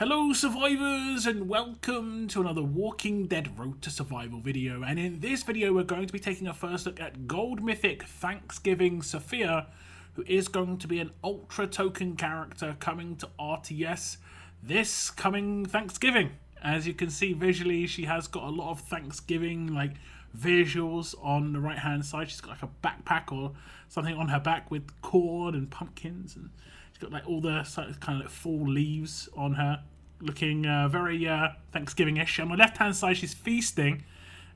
Hello survivors and welcome to another Walking Dead Road to Survival video, and in this video we're going to be taking a first look at Gold Mythic Thanksgiving Sophia, who is going to be an ultra token character coming to RTS this coming Thanksgiving. As you can see visually, she has got a lot of Thanksgiving like visuals on the right hand side. She's got like a backpack or something on her back with corn and pumpkins, and she's got like all the kind of like fall leaves on her, looking very Thanksgiving-ish. On the left hand side she's feasting,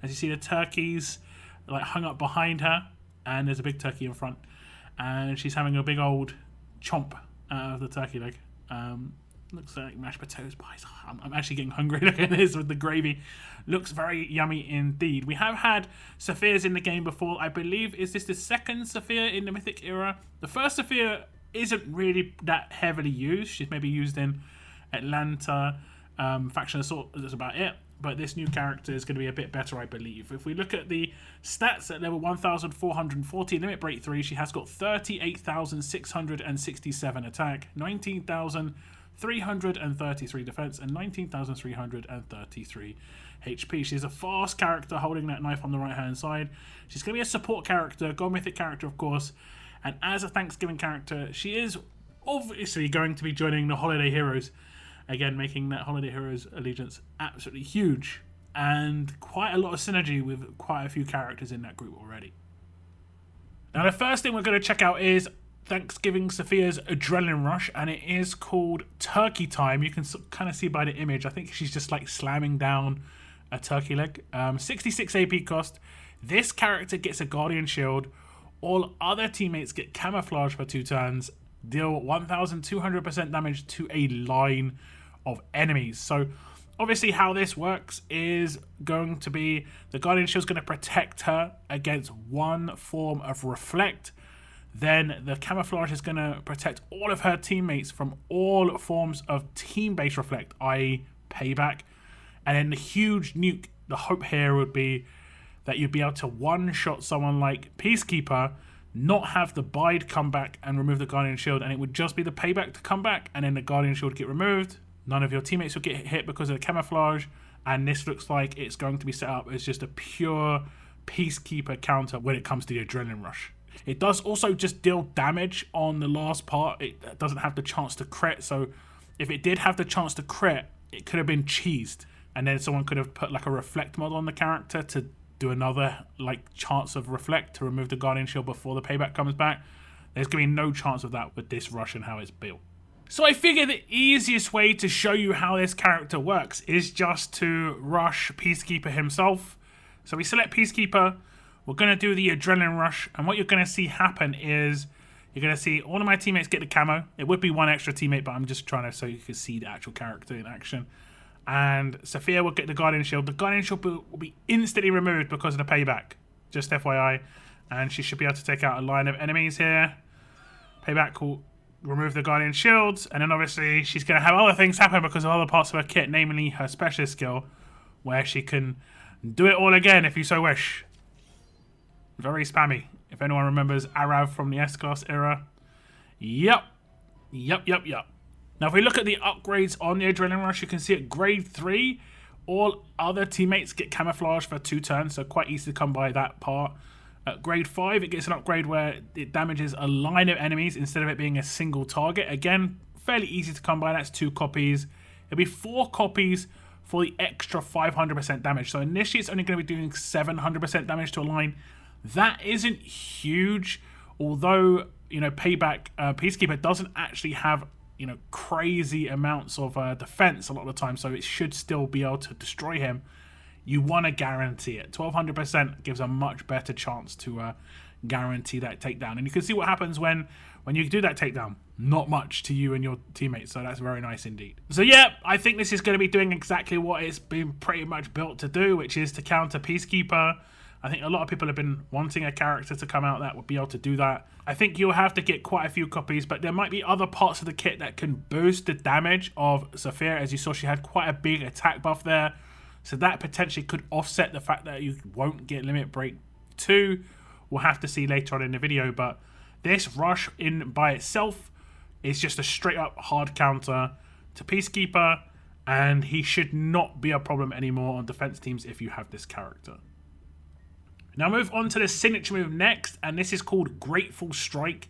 as you see the turkeys like hung up behind her, and there's a big turkey in front, and she's having a big old chomp out of the turkey leg. Looks like mashed potatoes pies. I'm actually getting hungry. Look at this with the gravy. Looks very yummy indeed. We have had Sophias in the game before. I believe, is this the second Sophia in the Mythic era? The first Sophia isn't really that heavily used. She's maybe used in Atlanta, Faction Assault, that's about it. But this new character is going to be a bit better, I believe. If we look at the stats at level 1440, Limit Break 3, she has got 38,667 attack, 19,333 defense, and 19,333 HP. She's a fast character holding that knife on the right hand side. She's going to be a support character, Gold Mythic character of course, and as a Thanksgiving character she is obviously going to be joining the Holiday Heroes, again making that Holiday Heroes allegiance absolutely huge, and quite a lot of synergy with quite a few characters in that group already. Now the first thing we're going to check out is Thanksgiving Sophia's Adrenaline Rush, and it is called Turkey Time. You can kind of see by the image, I think she's just like slamming down a turkey leg. 66 AP cost. This character gets a Guardian Shield. All other teammates get Camouflage for 2 turns. Deal 1,200% damage to a line of enemies. So obviously how this works is going to be the Guardian Shield is going to protect her against one form of Reflect. Then the Camouflage is going to protect all of her teammates from all forms of team-based Reflect, i.e. Payback. And then the huge nuke, the hope here would be that you'd be able to one-shot someone like Peacekeeper, not have the Bide come back and remove the Guardian Shield, and it would just be the Payback to come back, and then the Guardian Shield would get removed. None of your teammates will get hit because of the Camouflage, and this looks like it's going to be set up as just a pure Peacekeeper counter when it comes to the Adrenaline Rush. It does also just deal damage on the last part. It doesn't have the chance to crit, so if it did have the chance to crit, it could have been cheesed, and then someone could have put like a Reflect mod on the character to do another like chance of Reflect to remove the Guardian Shield before the Payback comes back. There's going to be no chance of that with this rush and how it's built. So I figure the easiest way to show you how this character works is just to rush Peacekeeper himself. So we select Peacekeeper. We're going to do the Adrenaline Rush, and what you're going to see happen is you're going to see all of my teammates get the camo. It would be one extra teammate, but I'm just trying to so you can see the actual character in action. And Sophia will get the Guardian Shield. The Guardian Shield will be instantly removed because of the Payback, just FYI. And she should be able to take out a line of enemies here. Payback will remove the Guardian Shields, and then obviously she's going to have other things happen because of other parts of her kit, namely her specialist skill, where she can do it all again if you so wish. Very spammy. If anyone remembers Arav from the S-Class era. Yep. Now if we look at the upgrades on the Adrenaline Rush, you can see at grade 3, all other teammates get Camouflage for 2 turns, so quite easy to come by that part. At grade 5, it gets an upgrade where it damages a line of enemies instead of it being a single target. Again, fairly easy to come by, that's 2 copies. It'll be 4 copies for the extra 500% damage. So initially it's only going to be doing 700% damage to a line. That isn't huge, although, you know, Payback Peacekeeper doesn't actually have, you know, crazy amounts of defense a lot of the time, so it should still be able to destroy him. You want to guarantee it. 1200% gives a much better chance to guarantee that takedown. And you can see what happens when you do that takedown. Not much to you and your teammates, so that's very nice indeed. So yeah, I think this is going to be doing exactly what it's been pretty much built to do, which is to counter Peacekeeper. I think a lot of people have been wanting a character to come out that would be able to do that. I think you'll have to get quite a few copies, but there might be other parts of the kit that can boost the damage of Sophia. As you saw, she had quite a big attack buff there, so that potentially could offset the fact that you won't get Limit Break 2. We'll have to see later on in the video, but this rush in by itself is just a straight up hard counter to Peacekeeper, and he should not be a problem anymore on defense teams if you have this character. Now move on to the signature move next, and this is called Grateful Strike.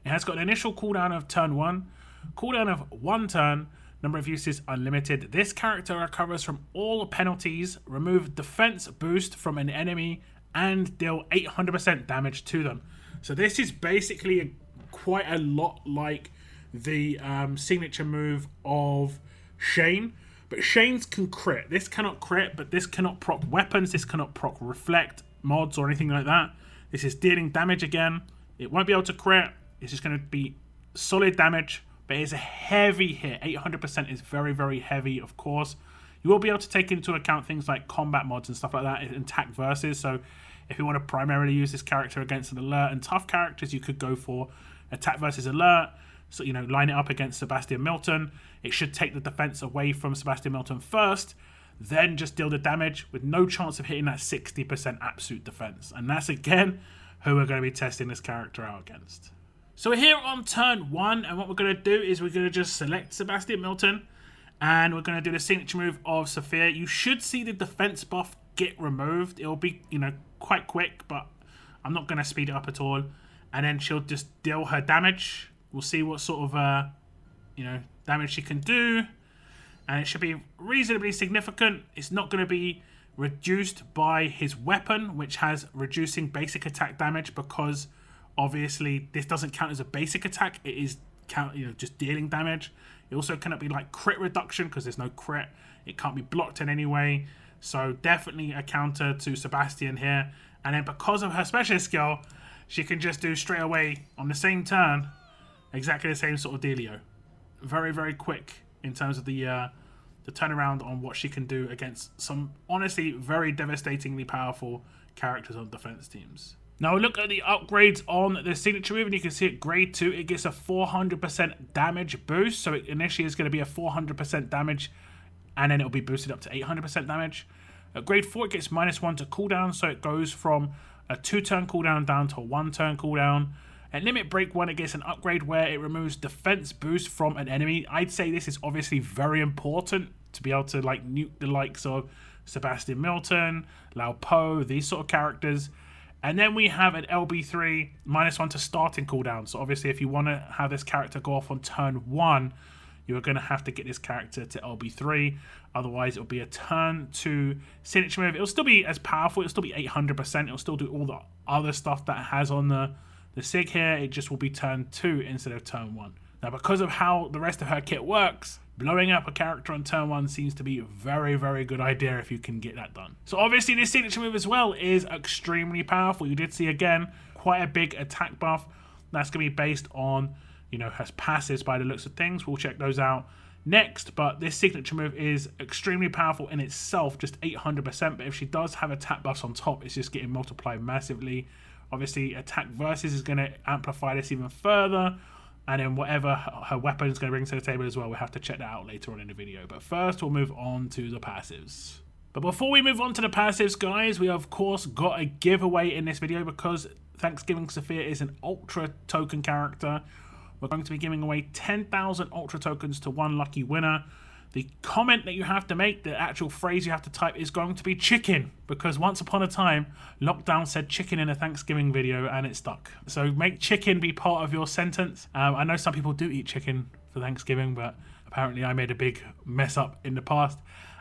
It has got an initial cooldown of turn 1, cooldown of 1 turn, number of uses unlimited. This character recovers from all penalties, remove defense boost from an enemy, and deal 800% damage to them. So this is basically quite a lot like the signature move of Shane, but Shane's can crit. This cannot crit, but this cannot proc weapons, this cannot proc reflect mods or anything like that. This is dealing damage again. It won't be able to crit. It's just going to be solid damage, but it's a heavy hit. 800% is very, very heavy, of course. You will be able to take into account things like combat mods and stuff like that in attack versus. So if you want to primarily use this character against an alert and tough characters, you could go for attack versus alert. So, you know, line it up against Sebastian Milton. It should take the defense away from Sebastian Milton first, then just deal the damage with no chance of hitting that 60% absolute defense. And that's, again, who we're going to be testing this character out against. So we're here on turn 1, and what we're going to do is we're going to just select Sebastian Milton, and we're going to do the signature move of Sophia. You should see the defense buff get removed. It'll be, you know, quite quick, but I'm not going to speed it up at all. And then she'll just deal her damage. We'll see what sort of, you know, damage she can do. And it should be reasonably significant. It's not going to be reduced by his weapon, which has reducing basic attack damage, because obviously this doesn't count as a basic attack. It is just dealing damage. It also cannot be like crit reduction because there's no crit. It can't be blocked in any way. So definitely a counter to Sebastian here. And then because of her special skill, she can just do straight away on the same turn exactly the same sort of dealio. Very, very quick in terms of the turnaround on what she can do against some honestly very devastatingly powerful characters on defense teams. Now look at the upgrades on the signature move, and you can see at grade 2 it gets a 400% damage boost. So it initially is going to be a 400% damage, and then it'll be boosted up to 800% damage. At grade 4 it gets -1 to cooldown, so it goes from a 2-turn cooldown down to a 1-turn cooldown. At limit break 1 it gets an upgrade where it removes defense boost from an enemy. I'd say this is obviously very important to be able to like nuke the likes of Sebastian Milton, Lao Po, these sort of characters. And then we have an LB3 -1 to starting cooldown. So obviously if you want to have this character go off on turn 1, you're going to have to get this character to LB3. Otherwise it'll be a turn 2 signature move. It'll still be as powerful. It'll still be 800%. It'll still do all the other stuff that it has on the SIG here. It just will be turn 2 instead of turn 1. Now because of how the rest of her kit works, blowing up a character on turn 1 seems to be a very, very good idea if you can get that done. So obviously this signature move as well is extremely powerful. You did see again quite a big attack buff. That's going to be based on, you know, her passives by the looks of things. We'll check those out next, but this signature move is extremely powerful in itself, just 800%. But if she does have attack buffs on top, it's just getting multiplied massively. Obviously attack versus is going to amplify this even further, and then whatever her weapon is going to bring to the table as well, we'll have to check that out later on in the video. But first we'll move on to the passives. But before we move on to the passives, guys, we of course got a giveaway in this video because Thanksgiving Sophia is an ultra token character. We're going to be giving away 10,000 ultra tokens to one lucky winner. The comment that you have to make, the actual phrase you have to type, is going to be chicken, because once upon a time, Lockdown said chicken in a Thanksgiving video and it stuck. So make chicken be part of your sentence. I know some people do eat chicken for Thanksgiving, but apparently I made a big mess up in the past.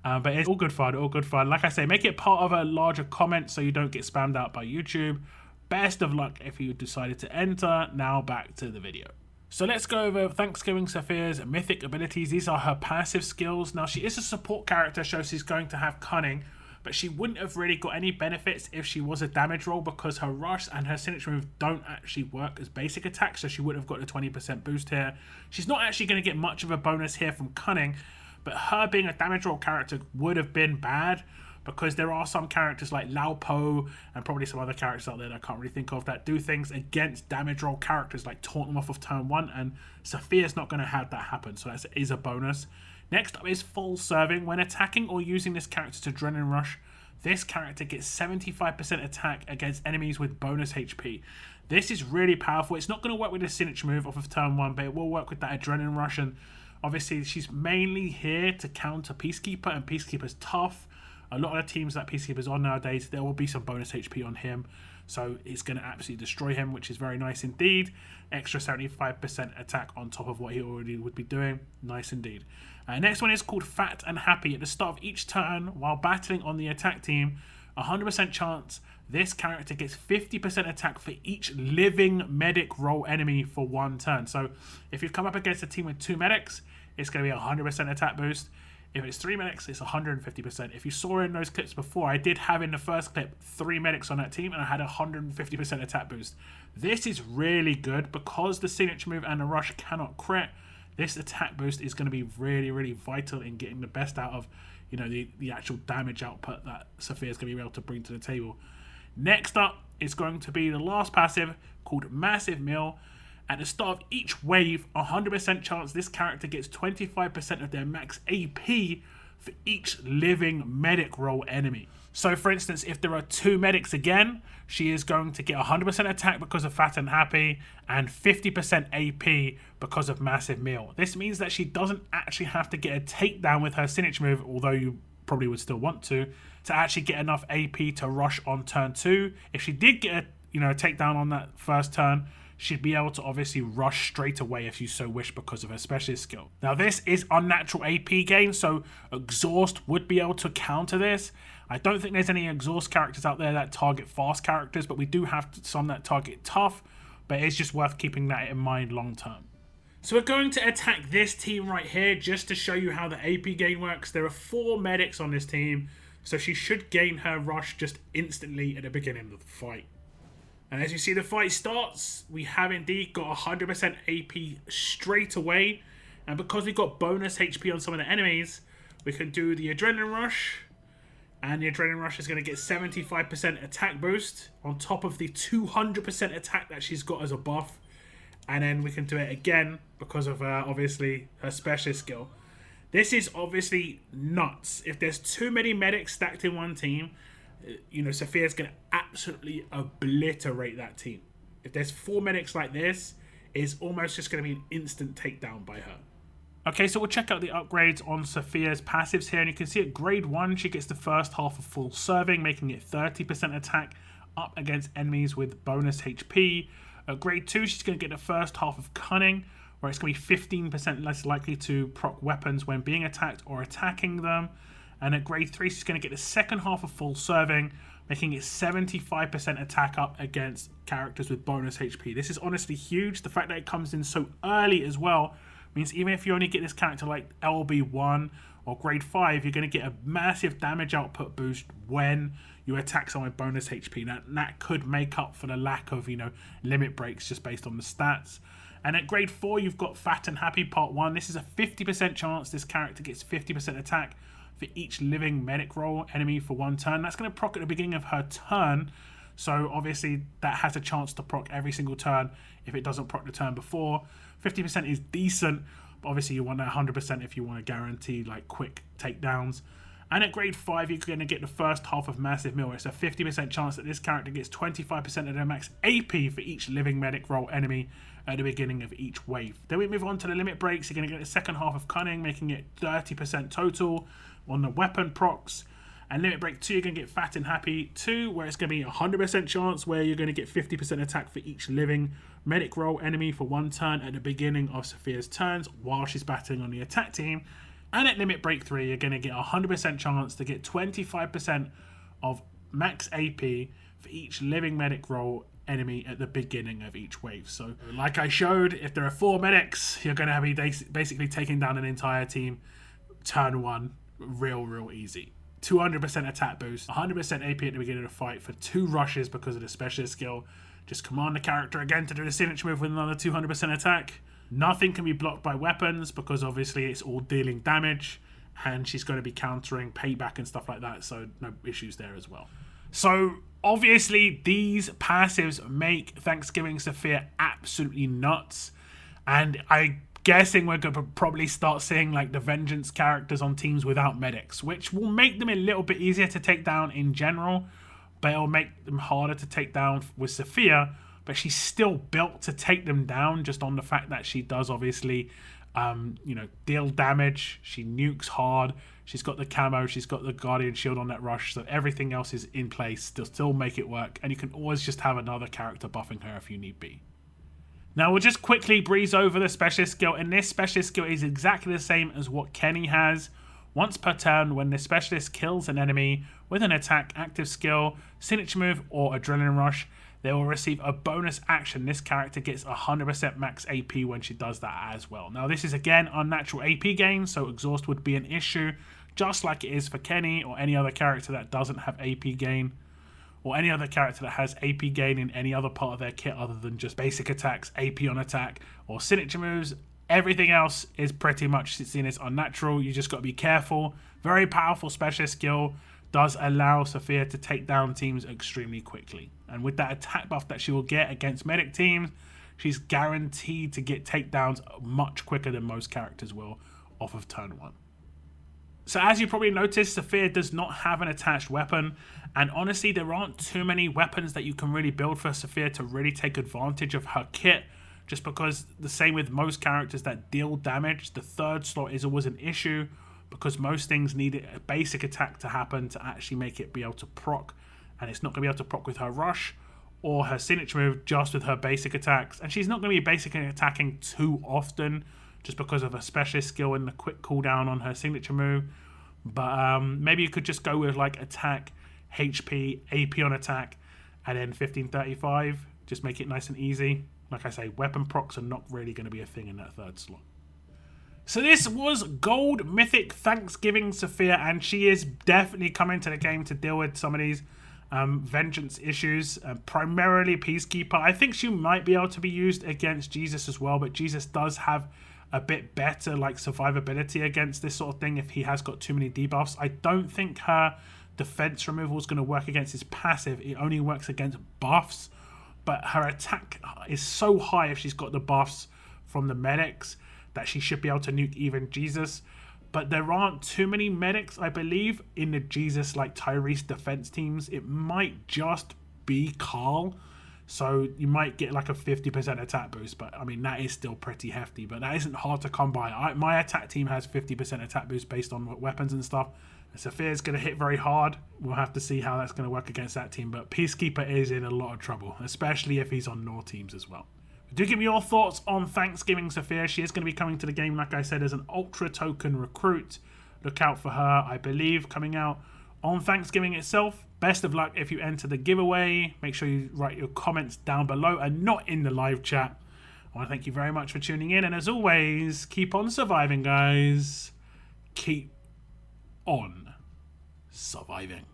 But it's all good fun, all good fun. Like I say, make it part of a larger comment so you don't get spammed out by YouTube. Best of luck if you decided to enter. Now back to the video. So let's go over Thanksgiving Sophia's mythic abilities. These are her passive skills. Now she is a support character, so she's going to have cunning, but she wouldn't have really got any benefits if she was a damage roll, because her rush and her signature move don't actually work as basic attacks, so she would have got a 20% boost here. She's not actually going to get much of a bonus here from cunning, but her being a damage roll character would have been bad, because there are some characters like Lao Po and probably some other characters out there that I can't really think of that do things against damage roll characters, like taunt them off of turn 1, and Sophia's not going to have that happen, so that is a bonus. Next up is full serving. When attacking or using this character to adrenaline rush, this character gets 75% attack against enemies with bonus HP. This is really powerful. It's not going to work with the signature move off of turn 1, but it will work with that adrenaline rush, and Obviously, she's mainly here to counter Peacekeeper, and Peacekeeper's tough. A lot of the teams that Peacekeeper's on nowadays, there will be some bonus HP on him. So it's going to absolutely destroy him, which is very nice indeed. Extra 75% attack on top of what he already would be doing. Nice indeed. Next one is called Fat and Happy. At the start of each turn, while battling on the attack team, 100% chance this character gets 50% attack for each living medic role enemy for 1 turn. So if you come up against a team with 2 medics, it's going to be a 100% attack boost. If it's 3 medics, it's 150%. If you saw in those clips before, I did have in the first clip 3 medics on that team, and I had a 150% attack boost. This is really good because the signature move and the rush cannot crit. This attack boost is going to be really, really vital in getting the best out of, you know, the actual damage output that Sophia is going to be able to bring to the table. Next up is going to be the last passive called Massive Meal. At the start of each wave, 100% chance this character gets 25% of their max AP for each living medic role enemy. So for instance, if there are 2 medics again, she is going to get 100% attack because of Fat and Happy and 50% AP because of Massive Meal. This means that she doesn't actually have to get a takedown with her signature move, although you probably would still want to actually get enough AP to rush on turn 2. If she did get a takedown on that first turn, she'd be able to obviously rush straight away if you so wish because of her specialist skill. Now this is unnatural AP gain, so Exhaust would be able to counter this. I don't think there's any Exhaust characters out there that target fast characters, but we do have some that target tough, but it's just worth keeping that in mind long term. So we're going to attack this team right here just to show you how the AP gain works. There are 4 medics on this team, so she should gain her rush just instantly at the beginning of the fight. And as you see the fight starts, we have indeed got 100% AP straight away. And because we've got bonus HP on some of the enemies, we can do the Adrenaline Rush. And the Adrenaline Rush is going to get 75% attack boost on top of the 200% attack that she's got as a buff. And then we can do it again because of obviously her specialist skill. This is obviously nuts. If there's too many medics stacked in one team, you know, Sophia's going to absolutely obliterate that team. If there's 4 medics like this, it's almost just going to be an instant takedown by her. Okay, so we'll check out the upgrades on Sophia's passives here, and you can see at grade 1, she gets the first half of full serving, making it 30% attack up against enemies with bonus HP. At grade 2, she's going to get the first half of Cunning, where it's going to be 15% less likely to proc weapons when being attacked or attacking them. And at grade 3, she's going to get the second half of full serving, making it 75% attack up against characters with bonus HP. This is honestly huge. The fact that it comes in so early as well means even if you only get this character like LB1 or grade 5, you're going to get a massive damage output boost when you attack someone with bonus HP. That could make up for the lack of, limit breaks just based on the stats. And at grade 4, you've got Fat and Happy Part 1. This is a 50% chance this character gets 50% attack for each living medic role enemy for 1 turn. That's going to proc at the beginning of her turn, so obviously that has a chance to proc every single turn if it doesn't proc the turn before. 50% is decent, but obviously you want that 100% if you want to guarantee like quick takedowns. And at grade 5, you're going to get the first half of Massive Meal. It's a 50% chance that this character gets 25% of their max AP for each living medic role enemy at the beginning of each wave. Then we move on to the limit breaks. You're going to get the second half of Cunning, making it 30% total on the weapon procs. And limit break 2, you're going to get Fat and Happy 2, where it's going to be a 100% chance where you're going to get 50% attack for each living medic role enemy for 1 turn at the beginning of Sophia's turns while she's battling on the attack team. And at limit break 3, you're going to get a 100% chance to get 25% of max AP for each living medic role enemy at the beginning of each wave. So like I showed, if there are 4 medics, you're going to be basically taking down an entire team turn 1 real easy. 200% attack boost, 100% AP at the beginning of the fight for 2 rushes because of the specialist skill. Just command the character again to do the signature move with another 200% attack. Nothing can be blocked by weapons because obviously it's all dealing damage, and she's going to be countering payback and stuff like that, so no issues there as well. So obviously these passives make Thanksgiving Sophia absolutely nuts, and I'm guessing we're going to probably start seeing like the Vengeance characters on teams without medics, which will make them a little bit easier to take down in general, but it'll make them harder to take down with Sophia. But she's still built to take them down just on the fact that she does obviously you know, deal damage. She nukes hard. She's got the camo. She's got the Guardian Shield on that rush. So everything else is in place to still make it work. And you can always just have another character buffing her if you need be. Now we'll just quickly breeze over the specialist skill. And this specialist skill is exactly the same as what Kenny has. Once per turn, when the specialist kills an enemy with an attack, active skill, signature move, or adrenaline rush, they will receive a bonus action. This character gets 100% max AP when she does that as well. Now this is again unnatural AP gain, so exhaust would be an issue, just like it is for Kenny or any other character that doesn't have AP gain, or any other character that has AP gain in any other part of their kit other than just basic attacks, AP on attack, or signature moves. Everything else is pretty much seen as unnatural. You just got to be careful. Very powerful specialist skill. Does allow Sophia to take down teams extremely quickly. And with that attack buff that she will get against medic teams, she's guaranteed to get takedowns much quicker than most characters will off of turn 1. So as you probably noticed, Sophia does not have an attached weapon. And honestly, there aren't too many weapons that you can really build for Sophia to really take advantage of her kit. Just because the same with most characters that deal damage, the third slot is always an issue. Because most things need a basic attack to happen to actually make it be able to proc. And it's not going to be able to proc with her rush or her signature move, just with her basic attacks. And she's not going to be basically attacking too often just because of a specialist skill and the quick cooldown on her signature move. But maybe you could just go with like attack, HP, AP on attack, and then 1535. Just make it nice and easy. Like I say, weapon procs are not really going to be a thing in that third slot. So this was Gold Mythic Thanksgiving Sophia, and she is definitely coming to the game to deal with some of these vengeance issues, primarily Peacekeeper. I think she might be able to be used against Jesus as well, but Jesus does have a bit better like survivability against this sort of thing if he has got too many debuffs. I don't think her defense removal is going to work against his passive. It only works against buffs, but her attack is so high if she's got the buffs from the medics that she should be able to nuke even Jesus. But there aren't too many medics, I believe, in the Jesus like Tyrese defense teams. It might just be Carl, so you might get like a 50% attack boost, but I mean that is still pretty hefty, but that isn't hard to come by. My attack team has 50% attack boost based on weapons and stuff. Sophia's going to hit very hard. We'll have to see how that's going to work against that team, but Peacekeeper is in a lot of trouble, especially if he's on Nor teams as well. Do give me your thoughts on Thanksgiving Sophia. She is going to be coming to the game, like I said, as an Ultra Token recruit. Look out for her, I believe, coming out on Thanksgiving itself. Best of luck if you enter the giveaway. Make sure you write your comments down below and not in the live chat. I want to thank you very much for tuning in. And as always, keep on surviving, guys. Keep on surviving.